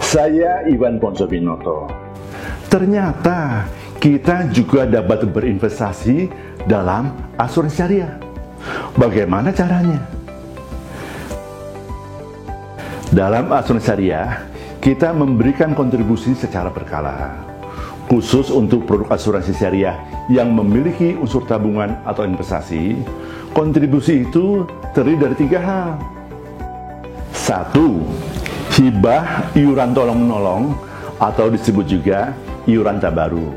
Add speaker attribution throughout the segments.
Speaker 1: Saya Iwan Ponsopinoto. Ternyata kita juga dapat berinvestasi dalam asuransi syariah. Bagaimana caranya? Dalam asuransi syariah, kita memberikan kontribusi secara berkala. Khusus untuk produk asuransi syariah yang memiliki unsur tabungan atau investasi, kontribusi itu terdiri dari 3 hal. 1. Hibah iuran tolong-menolong atau disebut juga iuran tabaru.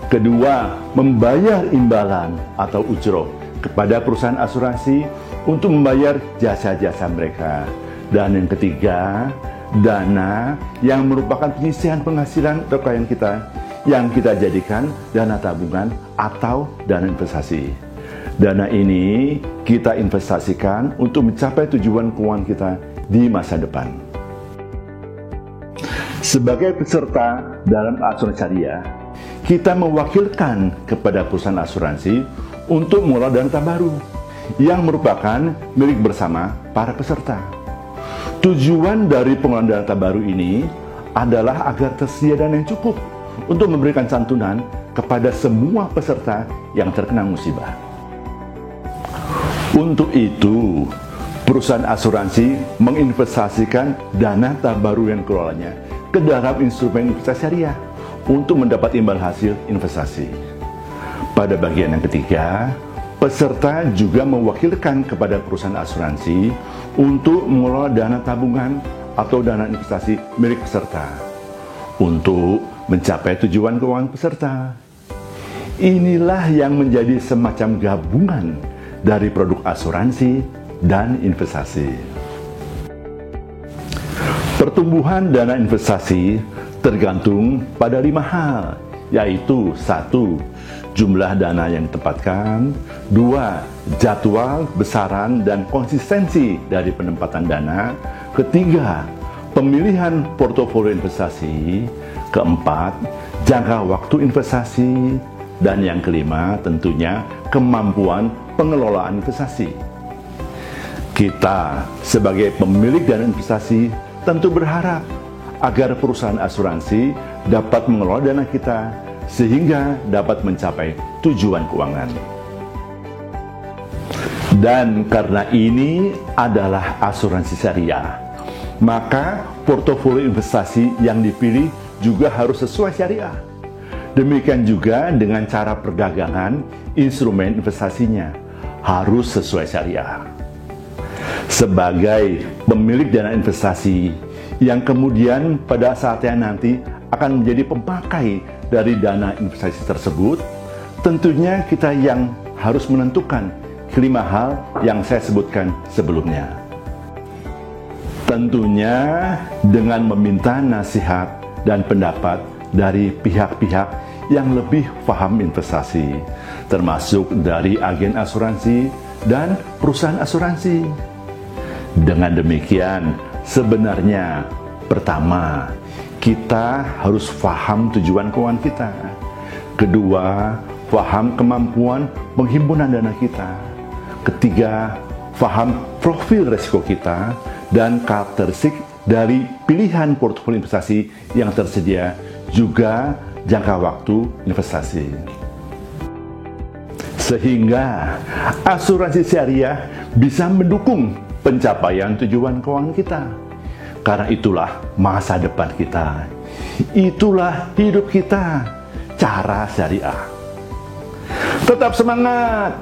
Speaker 1: Kedua, membayar imbalan atau ujroh kepada perusahaan asuransi untuk membayar jasa-jasa mereka. Dan yang ketiga, dana yang merupakan penyisihan penghasilan atau klien kita yang kita jadikan dana tabungan atau dana investasi. Dana ini kita investasikan untuk mencapai tujuan keuangan kita di masa depan. Sebagai peserta dalam asuransi syariah, kita mewakilkan kepada perusahaan asuransi untuk mengelola dana tabaru yang merupakan milik bersama para peserta. Tujuan dari pengelolaan dana tabaru ini adalah agar tersedia dana yang cukup untuk memberikan santunan kepada semua peserta yang terkena musibah. Untuk itu, perusahaan asuransi menginvestasikan dana tabaru yang dikelolanya ke dalam instrumen investasi syariah untuk mendapat imbal hasil investasi. Pada bagian yang ketiga, peserta juga mewakilkan kepada perusahaan asuransi untuk mengelola dana tabungan atau dana investasi milik peserta untuk mencapai tujuan keuangan peserta. Inilah yang menjadi semacam gabungan dari produk asuransi dan investasi. Pertumbuhan dana investasi tergantung pada 5 hal, yaitu 1. Jumlah dana yang ditempatkan. 2. Jadwal, besaran, dan konsistensi dari penempatan dana. Ketiga, pemilihan portofolio investasi. Keempat, jangka waktu investasi. Dan yang kelima, tentunya kemampuan pengelolaan investasi. Kita sebagai pemilik dana investasi tentu berharap agar perusahaan asuransi dapat mengelola dana kita sehingga dapat mencapai tujuan keuangan. Dan karena ini adalah asuransi syariah, maka portofolio investasi yang dipilih juga harus sesuai syariah. Demikian juga dengan cara perdagangan instrumen investasinya harus sesuai syariah. Sebagai pemilik dana investasi yang kemudian pada saatnya nanti akan menjadi pemakai dari dana investasi tersebut, tentunya kita yang harus menentukan kelima hal yang saya sebutkan sebelumnya. Tentunya dengan meminta nasihat dan pendapat dari pihak-pihak yang lebih paham investasi, termasuk dari agen asuransi dan perusahaan asuransi. Dengan demikian, sebenarnya pertama, kita harus paham tujuan keuangan kita. Kedua, paham kemampuan penghimpunan dana kita. Ketiga, paham profil risiko kita dan karakteristik dari pilihan portofolio investasi yang tersedia, juga jangka waktu investasi. Sehingga asuransi syariah bisa mendukung pencapaian tujuan keuangan kita. Karena itulah masa depan kita. Itulah hidup kita, cara syariah. Tetap semangat!